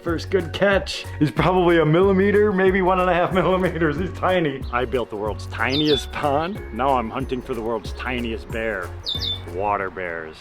First good catch. He's probably a millimeter, maybe 1.5 millimeters. He's tiny. I built the world's tiniest pond. Now I'm hunting for the world's tiniest bear. Water bears.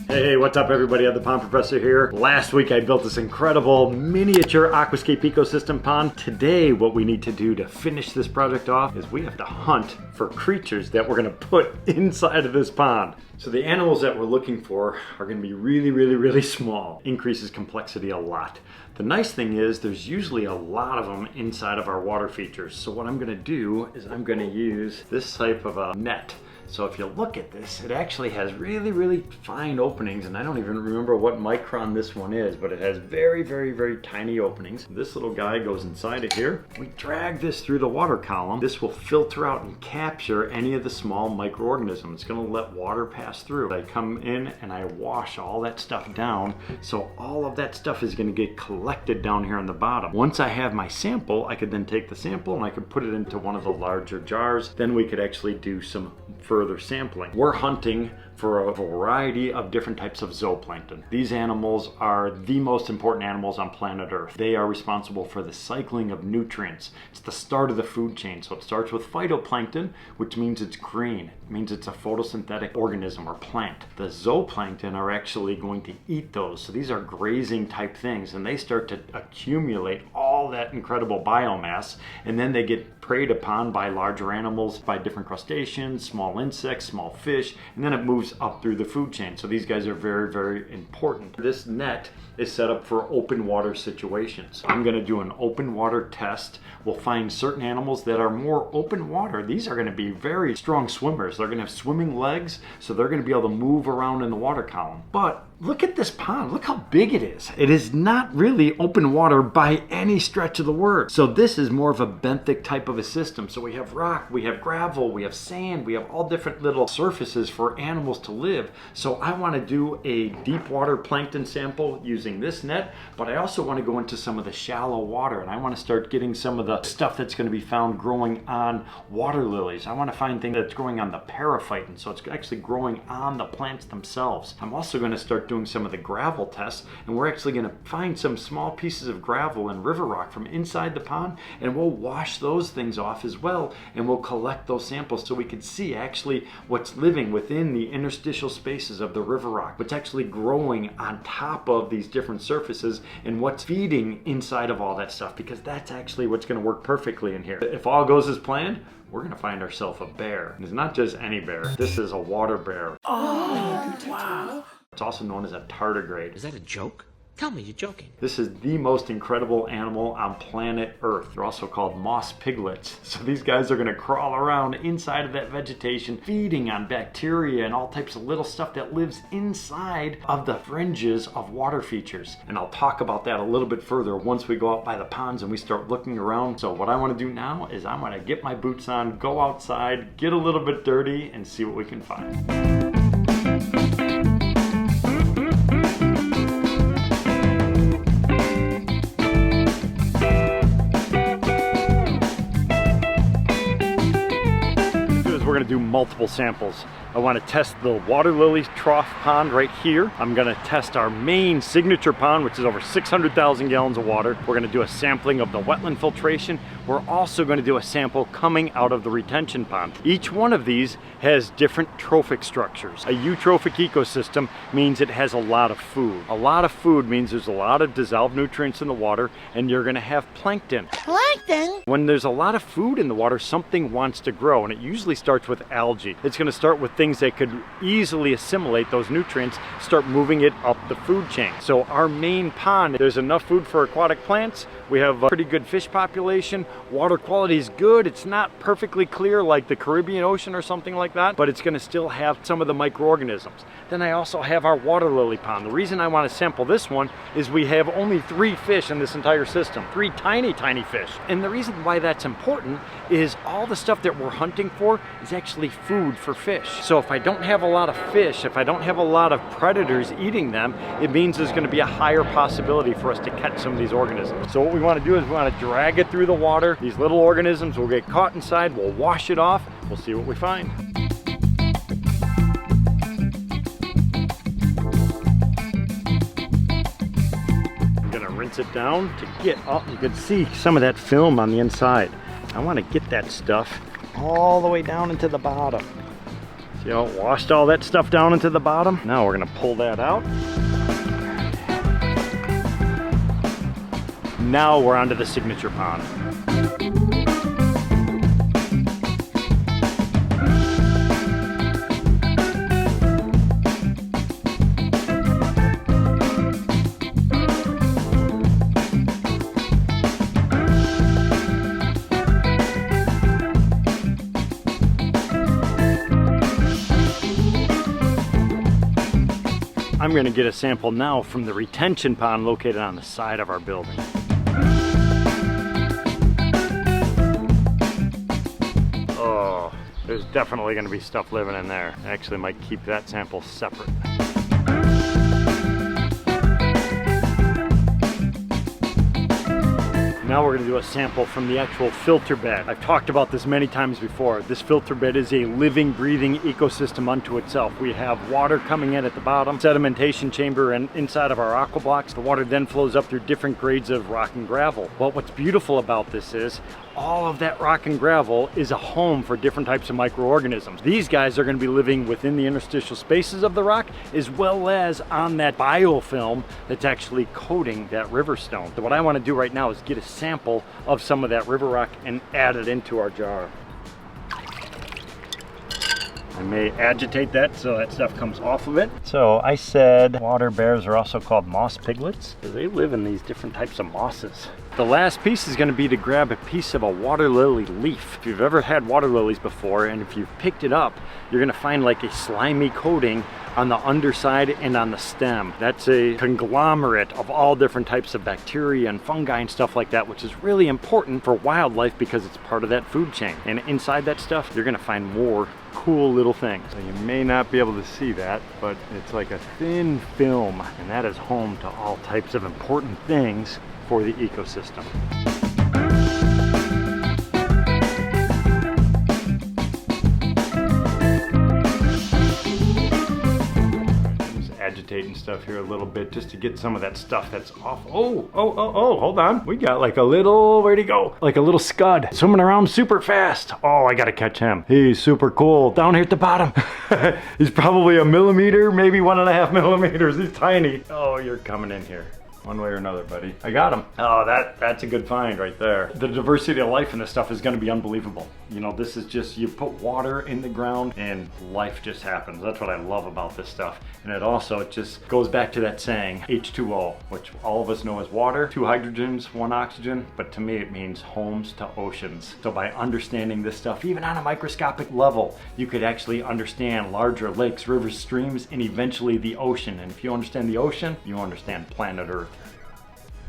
Hey, what's up everybody? I'm the Pond Professor here. Last week I built this incredible miniature aquascape ecosystem pond. Today what we need to do to finish this project off is we have to hunt for creatures that we're gonna put inside of this pond. So the animals that we're looking for are gonna be really small. Increases complexity a lot. The nice thing is there's usually a lot of them inside of our water features. So what I'm gonna do is I'm gonna use this type of a net. So if you look at this, it actually has really fine openings, and I don't even remember what micron this one is, but it has very tiny openings. This little guy goes inside of here. We drag this through the water column. This will filter out and capture any of the small microorganisms. It's gonna let water pass through. I come in and I wash all that stuff down, so all of that stuff is gonna get collected down here on the bottom. Once I have my sample, I could then take the sample and I could put it into one of the larger jars. Then we could actually do some further sampling. We're hunting for a variety of different types of zooplankton. These animals are the most important animals on planet Earth. They are responsible for the cycling of nutrients. It's the start of the food chain. So it starts with phytoplankton, which means it's green. It means it's a photosynthetic organism or plant. The zooplankton are actually going to eat those. So these are grazing type things, and they start to accumulate all that incredible biomass, and then they get preyed upon by larger animals, by different crustaceans, small insects, small fish, and then it moves up through the food chain. So these guys are very important. This net is set up for open water situations. I'm gonna do an open water test. We'll find certain animals that are more open water. These are gonna be very strong swimmers. They're gonna have swimming legs, so they're gonna be able to move around in the water column. But look at this pond, look how big it is. It is not really open water by any stretch of the word. So this is more of a benthic type of a system. So we have rock, we have gravel, we have sand, we have all different little surfaces for animals to live. So I wanna do a deep water plankton sample using this net, but I also wanna go into some of the shallow water, and I wanna start getting some of the stuff that's gonna be found growing on water lilies. I wanna find things that's growing on the periphyton, so it's actually growing on the plants themselves. I'm also gonna start doing some of the gravel tests, and we're actually going to find some small pieces of gravel and river rock from inside the pond, and we'll wash those things off as well, and we'll collect those samples so we can see actually what's living within the interstitial spaces of the river rock, what's actually growing on top of these different surfaces, and what's feeding inside of all that stuff, because that's actually what's going to work perfectly in here. If all goes as planned, we're gonna find ourselves a bear. And it's not just any bear. This is a water bear. Oh, wow. It's also known as a tardigrade. Is that a joke? Tell me you're joking. This is the most incredible animal on planet Earth. They're also called moss piglets. So these guys are gonna crawl around inside of that vegetation, feeding on bacteria and all types of little stuff that lives inside of the fringes of water features. And I'll talk about that a little bit further once we go out by the ponds and we start looking around. So what I wanna do now is I'm gonna get my boots on, go outside, get a little bit dirty, and see what we can find. We're gonna do multiple samples. I wanna test the water lily trough pond right here. I'm gonna test our main signature pond, which is over 600,000 gallons of water. We're gonna do a sampling of the wetland filtration. We're also gonna do a sample coming out of the retention pond. Each one of these has different trophic structures. A eutrophic ecosystem means it has a lot of food. A lot of food means there's a lot of dissolved nutrients in the water, and you're gonna have plankton. Plankton? When there's a lot of food in the water, something wants to grow, and it usually starts with algae. It's gonna start with things that could easily assimilate those nutrients, start moving it up the food chain. So our main pond, there's enough food for aquatic plants. We have a pretty good fish population. Water quality is good. It's not perfectly clear like the Caribbean Ocean or something like that, but it's gonna still have some of the microorganisms. Then I also have our water lily pond. The reason I wanna sample this one is we have only 3 fish in this entire system. 3 tiny fish. And the reason why that's important is all the stuff that we're hunting for is actually food for fish. So if I don't have a lot of fish, if I don't have a lot of predators eating them, it means there's gonna be a higher possibility for us to catch some of these organisms. So what we wanna do is we wanna drag it through the water water, these little organisms will get caught inside, we'll wash it off, we'll see what we find. I'm gonna rinse it down to get, oh, you can see some of that film on the inside. I wanna get that stuff all the way down into the bottom. See how it washed all that stuff down into the bottom? Now we're gonna pull that out. Now we're onto the signature pond. I'm going to get a sample now from the retention pond located on the side of our building. Oh, there's definitely going to be stuff living in there. I actually might keep that sample separate. Now we're going to do a sample from the actual filter bed. I've talked about this many times before. This filter bed is a living, breathing ecosystem unto itself. We have water coming in at the bottom, sedimentation chamber, and inside of our aqua blocks. The water then flows up through different grades of rock and gravel. But what's beautiful about this is all of that rock and gravel is a home for different types of microorganisms. These guys are going to be living within the interstitial spaces of the rock, as well as on that biofilm that's actually coating that river stone. So what I want to do right now is get a sample of some of that river rock and add it into our jar. I may agitate that so that stuff comes off of it. So I said water bears are also called moss piglets because they live in these different types of mosses. The last piece is going to be to grab a piece of a water lily leaf. If you've ever had water lilies before and if you've picked it up, you're going to find like a slimy coating on the underside and on the stem. That's a conglomerate of all different types of bacteria and fungi and stuff like that, which is really important for wildlife because it's part of that food chain. And inside that stuff, you're going to find more cool little things. So you may not be able to see that, but it's like a thin film, and that is home to all types of important things for the ecosystem. Agitating stuff here a little bit just to get some of that stuff that's off. Oh, hold on. We got like a little, where'd he go? Like a little scud swimming around super fast. Oh, I gotta catch him. He's super cool. Down here at the bottom. He's probably a millimeter, maybe 1.5 millimeters. He's tiny. Oh, you're coming in here. One way or another, buddy. I got him. Oh, that's a good find right there. The diversity of life in this stuff is going to be unbelievable. You know, this is just, you put water in the ground and life just happens. That's what I love about this stuff. And it also, it just goes back to that saying, H2O, which all of us know as water, 2 hydrogens, 1 oxygen, but to me it means homes to oceans. So by understanding this stuff, even on a microscopic level, you could actually understand larger lakes, rivers, streams, and eventually the ocean. And if you understand the ocean, you understand planet Earth.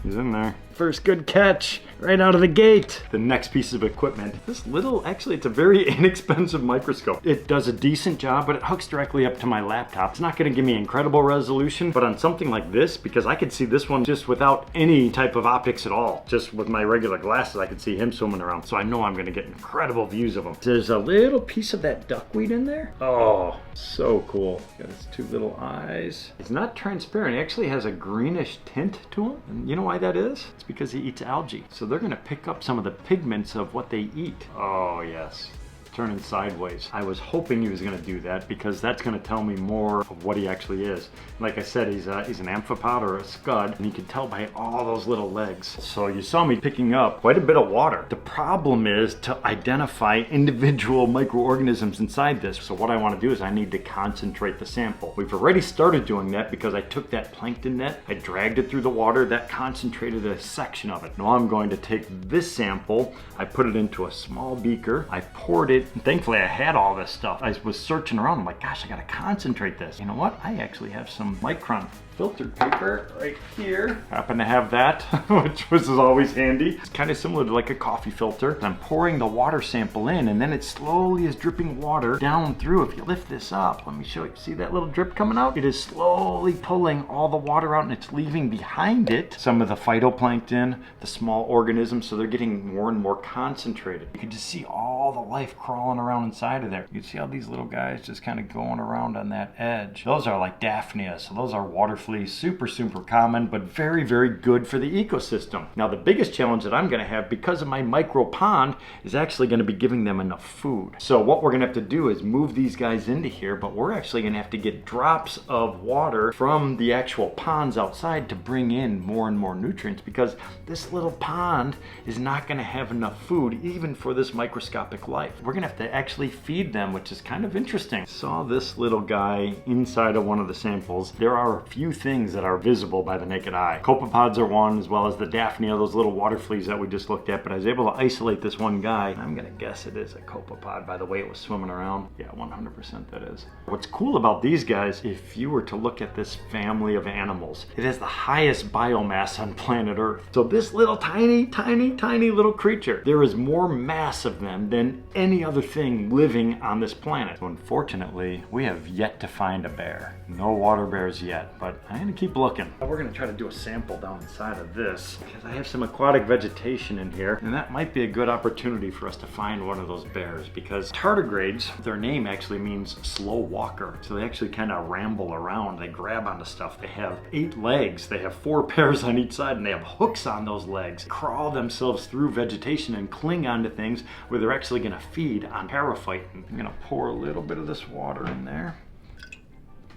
He's in there. First good catch, right out of the gate. The next piece of equipment, this little, actually it's a very inexpensive microscope. It does a decent job, but it hooks directly up to my laptop. It's not gonna give me incredible resolution, but on something like this, because I could see this one just without any type of optics at all. Just with my regular glasses, I could see him swimming around. So I know I'm gonna get incredible views of him. There's a little piece of that duckweed in there. Oh, so cool. Got his 2 little eyes. He's not transparent, he actually has a greenish tint to him. And you know why that is? It's because he eats algae. So they're gonna pick up some of the pigments of what they eat. Oh yes. Turning sideways. I was hoping he was going to do that because that's going to tell me more of what he actually is. Like I said, he's an amphipod or a scud, and you can tell by all those little legs. So you saw me picking up quite a bit of water. The problem is to identify individual microorganisms inside this. So what I want to do is I need to concentrate the sample. We've already started doing that because I took that plankton net, I dragged it through the water, that concentrated a section of it. Now I'm going to take this sample, I put it into a small beaker, I poured it. And thankfully I had all this stuff. I was searching around, I'm like, gosh, I gotta concentrate this. You know what? I actually have some micron filtered paper right here. Happen to have that, which was always handy. It's kind of similar to like a coffee filter. I'm pouring the water sample in, and then it slowly is dripping water down through. If you lift this up, let me show you. See that little drip coming out? It is slowly pulling all the water out, and it's leaving behind it some of the phytoplankton, the small organisms, so they're getting more and more concentrated. You can just see all the life crawling around inside of there. You can see how these little guys just kind of going around on that edge. Those are like Daphnia, so those are water fleas, super common, but very good for the ecosystem. Now the biggest challenge that I'm going to have because of my micro pond is actually going to be giving them enough food. So what we're going to have to do is move these guys into here, but we're actually going to have to get drops of water from the actual ponds outside to bring in more and more nutrients, because this little pond is not going to have enough food even for this microscopic life. We're going to have to actually feed them, which is kind of interesting. Saw this little guy inside of one of the samples. There are a few things that are visible by the naked eye. Copepods are one, as well as the Daphnia, those little water fleas that we just looked at, but I was able to isolate this one guy. I'm gonna guess it is a copepod by the way it was swimming around. Yeah, 100% that is. What's cool about these guys, if you were to look at this family of animals, it has the highest biomass on planet Earth. So this little tiny little creature, there is more mass of them than any other thing living on this planet. So unfortunately, we have yet to find a bear. No water bears yet, but I'm gonna keep looking. We're gonna try to do a sample down inside of this because I have some aquatic vegetation in here, and that might be a good opportunity for us to find one of those bears, because tardigrades, their name actually means slow walker. So they actually kind of ramble around, they grab onto stuff. They have 8 legs, they have 4 pairs on each side, and they have hooks on those legs. They crawl themselves through vegetation and cling onto things where they're actually gonna feed on paraphyton. I'm gonna pour a little bit of this water in there.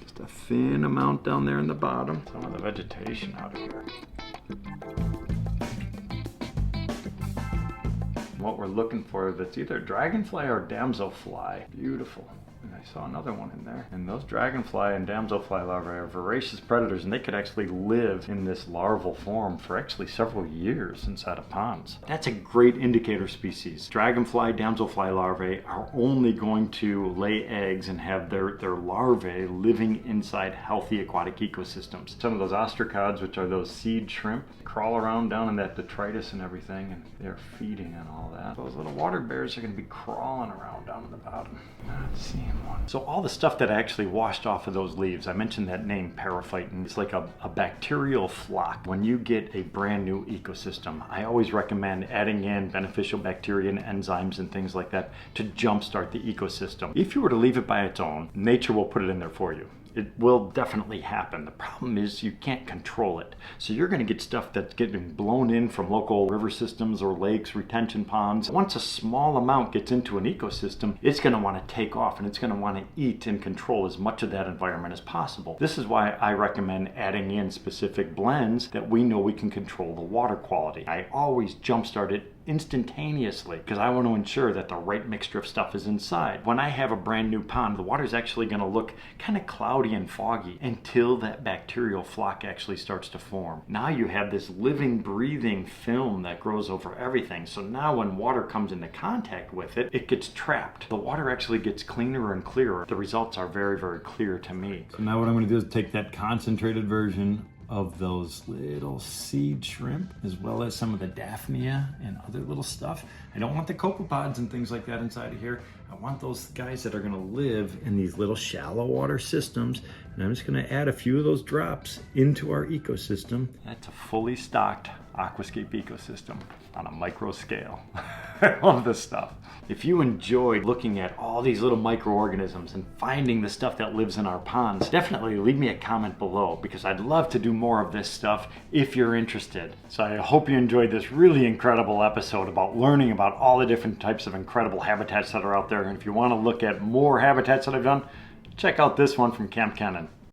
Just a thin amount down there in the bottom. Some of the vegetation out of here. What we're looking for, that's either dragonfly or damselfly. Beautiful. And I saw another one in there. And those dragonfly and damselfly larvae are voracious predators, and they could actually live in this larval form for actually several years inside of ponds. That's a great indicator species. Dragonfly, damselfly larvae are only going to lay eggs and have their larvae living inside healthy aquatic ecosystems. Some of those ostracods, which are those seed shrimp, crawl around down in that detritus and everything, and they're feeding on all that. Those little water bears are going to be crawling around down in the bottom. Not seeing one. So all the stuff that actually washed off of those leaves, I mentioned that name paraphyton. It's like a bacterial flock. When you get a brand new ecosystem, I always recommend adding in beneficial bacteria and enzymes and things like that to jumpstart the ecosystem. If you were to leave it by its own, nature will put it in there for you. It will definitely happen. The problem is you can't control it. So you're going to get stuff that's getting blown in from local river systems or lakes, retention ponds. Once a small amount gets into an ecosystem, it's going to want to take off, and it's going to want to eat and control as much of that environment as possible. This is why I recommend adding in specific blends that we know we can control the water quality. I always jumpstart it instantaneously because I want to ensure that the right mixture of stuff is inside. When I have a brand new pond, the water is actually going to look kind of cloudy and foggy until that bacterial flock actually starts to form. Now you have this living, breathing film that grows over everything. So now when water comes into contact with it, it gets trapped. The water actually gets cleaner and clearer. The results are very clear to me. So now what I'm going to do is take that concentrated version of those little seed shrimp, as well as some of the Daphnia and other little stuff. I don't want the copepods and things like that inside of here. I want those guys that are going to live in these little shallow water systems, and I'm just going to add a few of those drops into our ecosystem. That's a fully stocked Aquascape ecosystem on a micro scale. I love this stuff. If you enjoyed looking at all these little microorganisms and finding the stuff that lives in our ponds, definitely leave me a comment below, because I'd love to do more of this stuff if you're interested. So I hope you enjoyed this really incredible episode about learning about all the different types of incredible habitats that are out there. And if you want to look at more habitats that I've done, check out this one from Camp Kennan.